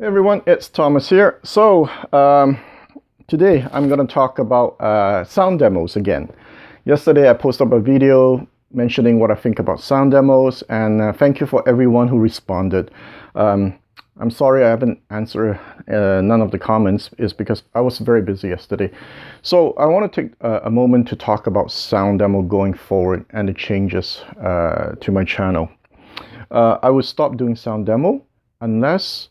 Hey everyone, it's Thomas here. Today I'm going to talk about sound demos again. Yesterday I posted up a video mentioning what I think about sound demos, and thank you for everyone who responded. I'm sorry I haven't answered none of the comments, is because I was very busy yesterday. So I want to take a moment to talk about sound demo going forward and the changes to my channel. I will stop doing sound demo unless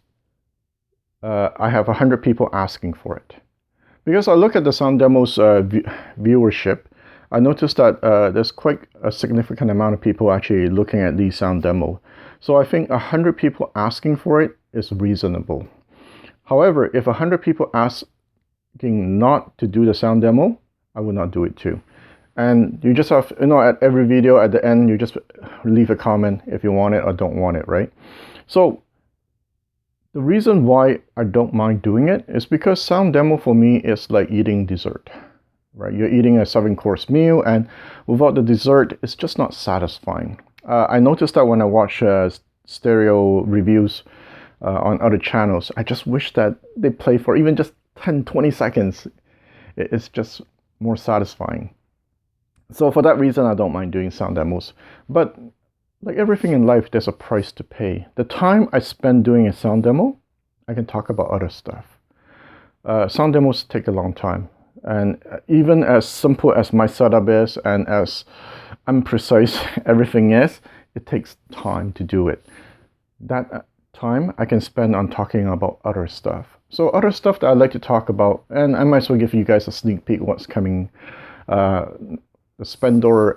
I have 100 people asking for it. Because I look at the sound demos viewership, I noticed that there's quite a significant amount of people actually looking at these sound demo. So I think 100 people asking for it is reasonable. However, if 100 people asking not to do the sound demo, I will not do it too. And you just have, at every video at the end, you just leave a comment if you want it or don't want it, right? So the reason why I don't mind doing it is because sound demo for me is like eating dessert, right? You're eating a 7-course meal, and without the dessert, it's just not satisfying. I noticed that when I watch stereo reviews on other channels, I just wish that they play for even just 10-20 seconds. It's just more satisfying. So for that reason, I don't mind doing sound demos. But like everything in life, there's a price to pay. The time I spend doing a sound demo, I can talk about other stuff. Sound demos take a long time. And even as simple as my setup is and as imprecise everything is, it takes time to do it. That time I can spend on talking about other stuff. So other stuff that I like to talk about, and I might as well give you guys a sneak peek what's coming. The Spendor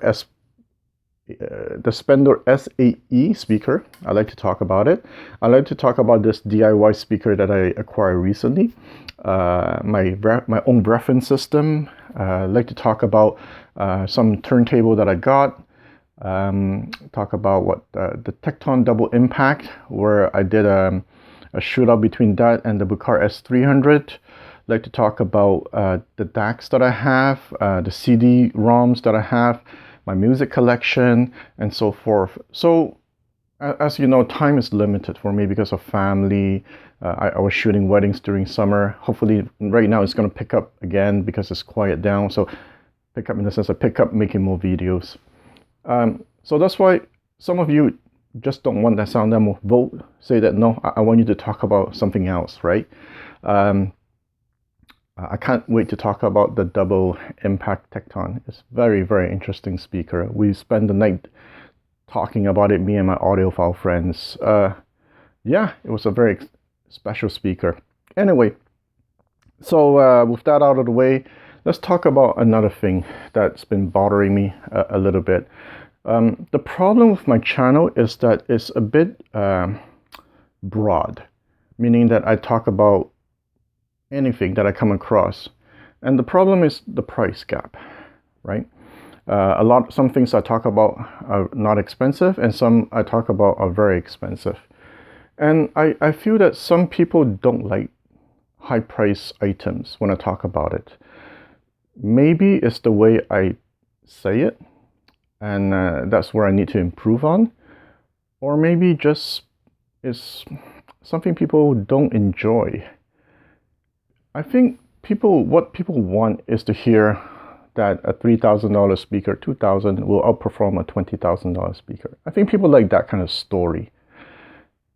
SAE speaker, I like to talk about it. I like to talk about this DIY speaker that I acquired recently, my own reference system. I like to talk about some turntable that I got. Talk about what the Tecton Double Impact, where I did a shootout between that and the Bucar S300. Like to talk about the DACs that I have, the CD-ROMs that I have, my music collection, and so forth. So, as you know, time is limited for me because of family. I was shooting weddings during summer. Hopefully, right now it's going to pick up again because it's quiet down. So, pick up in the sense of pick up making more videos. So that's why some of you just don't want that sound demo. Vote, say that no, I want you to talk about something else, right? I can't wait to talk about the Double Impact Tecton. It's very, very interesting speaker. We spent the night talking about it, me and my audiophile friends. Yeah, it was a very special speaker. Anyway, so with that out of the way, let's talk about another thing that's been bothering me a little bit. The problem with my channel is that it's a bit broad, meaning that I talk about anything that I come across. And the problem is the price gap, right? Some things I talk about are not expensive, and some I talk about are very expensive. And I feel that some people don't like high price items when I talk about it. Maybe it's the way I say it, and that's where I need to improve on. Or maybe just it's something people don't enjoy. I think what people want is to hear that a $3,000 speaker, $2,000 will outperform a $20,000 speaker. I think people like that kind of story.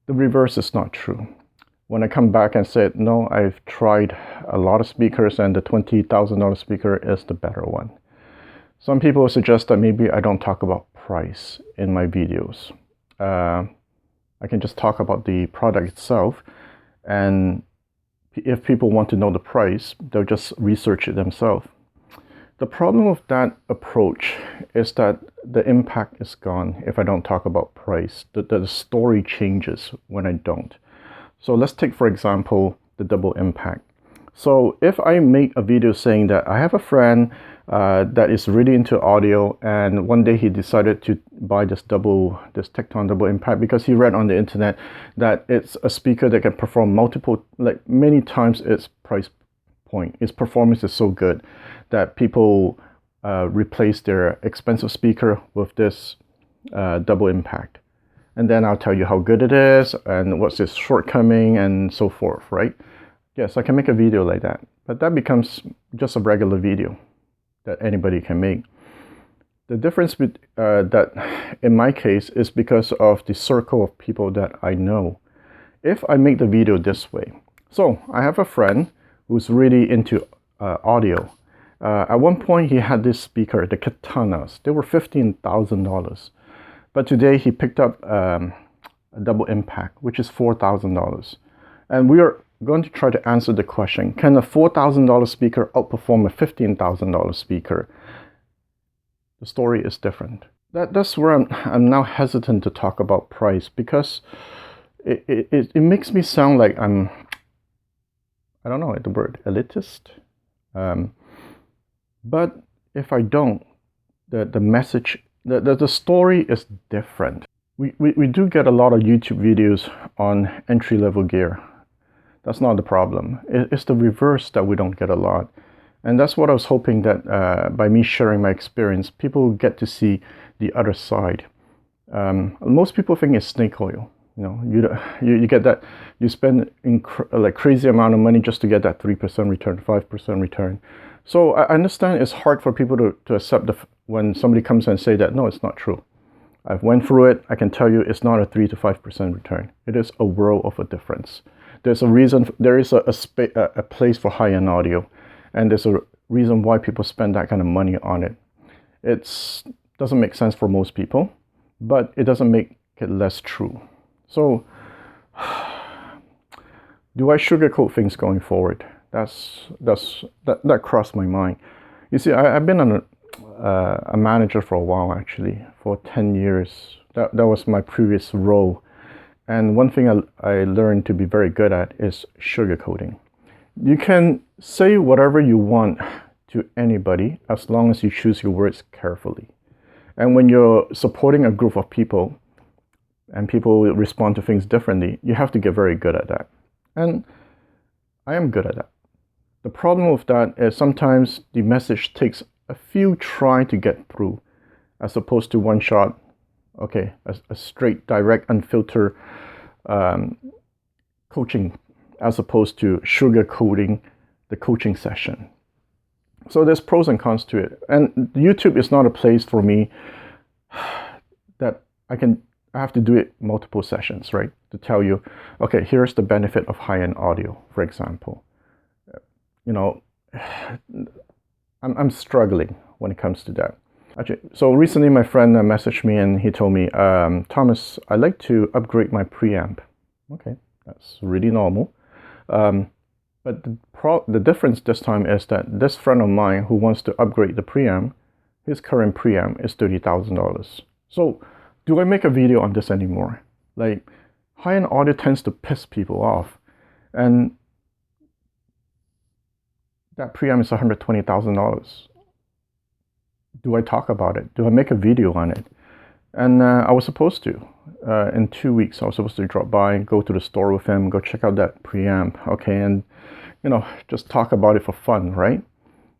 The reverse is not true. When I come back and say, no, I've tried a lot of speakers and the $20,000 speaker is the better one. Some people suggest that maybe I don't talk about price in my videos. I can just talk about the product itself, and if people want to know the price, they'll just research it themselves. The problem with that approach is that the impact is gone if I don't talk about price. The story changes when I don't. So let's take, for example, the Double Impact. So if I make a video saying that I have a friend that is really into audio, and one day he decided to buy this Tecton Double Impact because he read on the internet that it's a speaker that can perform many times its price point. Its performance is so good that people replace their expensive speaker with this Double Impact. and then I'll tell you how good it is and what's its shortcoming and so forth, right? Yes, I can make a video like that, but that becomes just a regular video that anybody can make. The difference that in my case is because of the circle of people that I know. If I make the video this way, so I have a friend who's really into audio. At one point he had this speaker, the Katanas. They were $15,000. But today he picked up a double impact, which is $4,000. And we are going to try to answer the question, can a $4,000 speaker outperform a $15,000 speaker? The story is different. That's where I'm now hesitant to talk about price, because it makes me sound like I don't know the word, elitist. But if I don't, the message, the story is different. We do get a lot of YouTube videos on entry-level gear. That's not the problem. It's the reverse that we don't get a lot. And that's what I was hoping, that by me sharing my experience, people get to see the other side. Most people think it's snake oil. You get that, you spend like crazy amount of money just to get that 3% return, 5% return. So I understand it's hard for people to accept when somebody comes and say that, no, it's not true. I've went through it. I can tell you it's not a 3 to 5% return. It is a world of a difference. There's a reason, there is a place for high-end audio, and there's a reason why people spend that kind of money on it. It doesn't make sense for most people, but it doesn't make it less true. So, do I sugarcoat things going forward? That crossed my mind. You see, I've been a manager for a while, actually, for 10 years. That was my previous role. And one thing I learned to be very good at is sugarcoating. You can say whatever you want to anybody as long as you choose your words carefully. And when you're supporting a group of people and people respond to things differently, you have to get very good at that. And I am good at that. The problem with that is sometimes the message takes a few tries to get through, as opposed to one shot, okay, a straight, direct, unfiltered coaching, as opposed to sugarcoating the coaching session. So there's pros and cons to it. And YouTube is not a place for me that I have to do it multiple sessions, right? To tell you, okay, here's the benefit of high-end audio, for example. I'm struggling when it comes to that. Actually, so recently my friend messaged me and he told me, Thomas, I'd like to upgrade my preamp. Okay, that's really normal. But the difference this time is that this friend of mine who wants to upgrade the preamp, his current preamp is $30,000. So do I make a video on this anymore? Like, high-end audio tends to piss people off. And that preamp is $120,000. Do I talk about it? Do I make a video on it? And I was supposed to. In 2 weeks, I was supposed to drop by, go to the store with him, go check out that preamp, okay, and just talk about it for fun, right?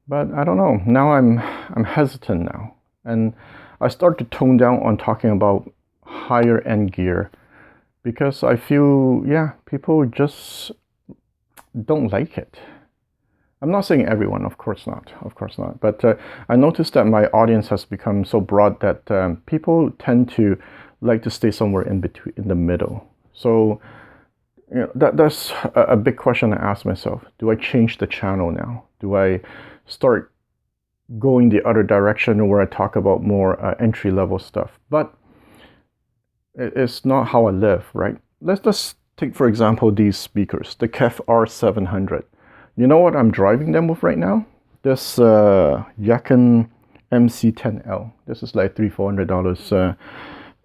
But I don't know. Now I'm hesitant now, and I start to tone down on talking about higher end gear, because I feel, people just don't like it. I'm not saying everyone, of course not, but I noticed that my audience has become so broad that people tend to like to stay somewhere in between, in the middle. So that's a big question I ask myself. Do I change the channel now? Do I start going the other direction where I talk about more entry-level stuff? But it's not how I live, right? Let's just take, for example, these speakers, the KEF R700. You know what I'm driving them with right now? This Yacon MC10L. This is like $300-400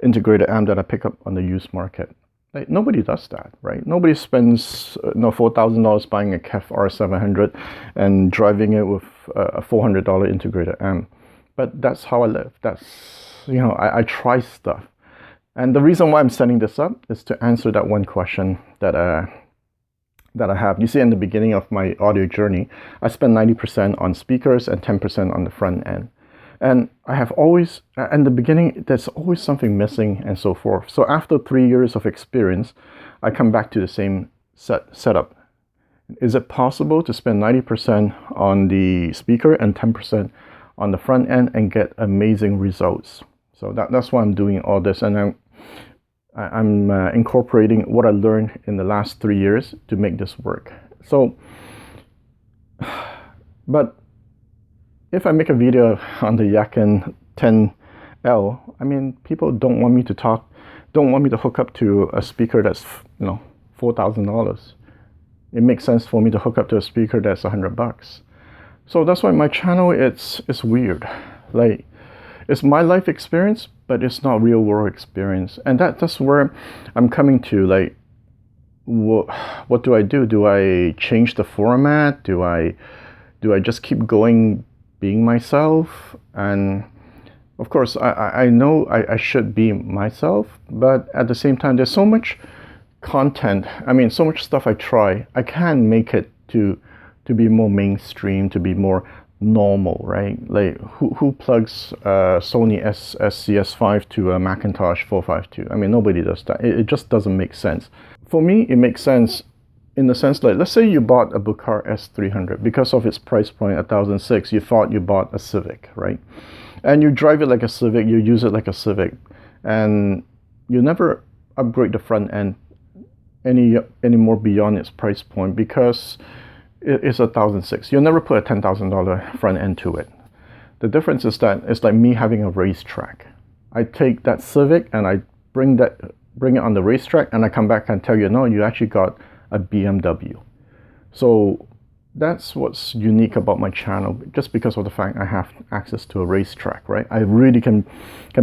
integrated amp that I pick up on the used market. Like, nobody does that, right? Nobody spends $4,000 buying a KEF R700 and driving it with a $400 integrated amp. But that's how I live. That's, I try stuff. And the reason why I'm setting this up is to answer that one question that I have. You see, in the beginning of my audio journey, I spent 90% on speakers and 10% on the front end. And I have always, in the beginning, there's always something missing and so forth. So after 3 years of experience, I come back to the same setup. Is it possible to spend 90% on the speaker and 10% on the front end and get amazing results? So that's why I'm doing all this, and I'm incorporating what I learned in the last 3 years to make this work. So, but if I make a video on the Yakin 10L, I mean, people don't want me to hook up to a speaker that's, you know, $4,000. It makes sense for me to hook up to a speaker that's $100. So that's why my channel, it's weird. Like, it's my life experience, but it's not real world experience. And that's where I'm coming to, like, what do I do? Do I change the format? Do I just keep going being myself? And of course, I know I should be myself, but at the same time, there's so much content, I mean, so much stuff I try. I can make it to be more mainstream, to be more normal, right? Like, who plugs Sony SCS5 to a Macintosh 452? I mean, nobody does that. It just doesn't make sense. For me, it makes sense in the sense, like, let's say you bought a Bucar S300. Because of its price point, $1,600, you thought you bought a Civic, right? And you drive it like a Civic, you use it like a Civic, and you never upgrade the front end any more beyond its price point because it's $1,600. You'll never put a $10,000 front end to it. The difference is that it's like me having a racetrack. I take that Civic and I bring it on the racetrack, and I come back and tell you, no, you actually got a BMW. So that's what's unique about my channel, just because of the fact I have access to a racetrack, right? I really can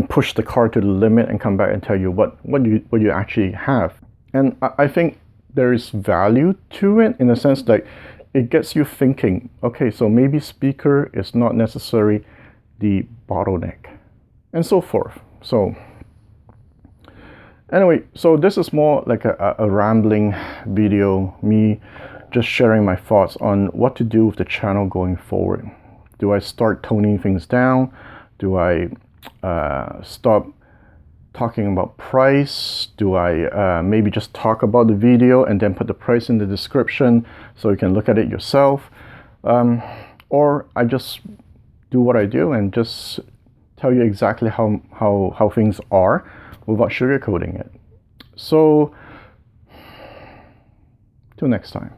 push the car to the limit and come back and tell you what you actually have. And I think there is value to it in the sense that it gets you thinking, okay, so maybe speaker is not necessarily the bottleneck, and so forth. So anyway, so this is more like a rambling video, me just sharing my thoughts on what to do with the channel going forward. Do I start toning things down? Do I stop talking about price? Do I maybe just talk about the video and then put the price in the description so you can look at it yourself? Or I just do what I do and just tell you exactly how things are without sugarcoating it. So till next time.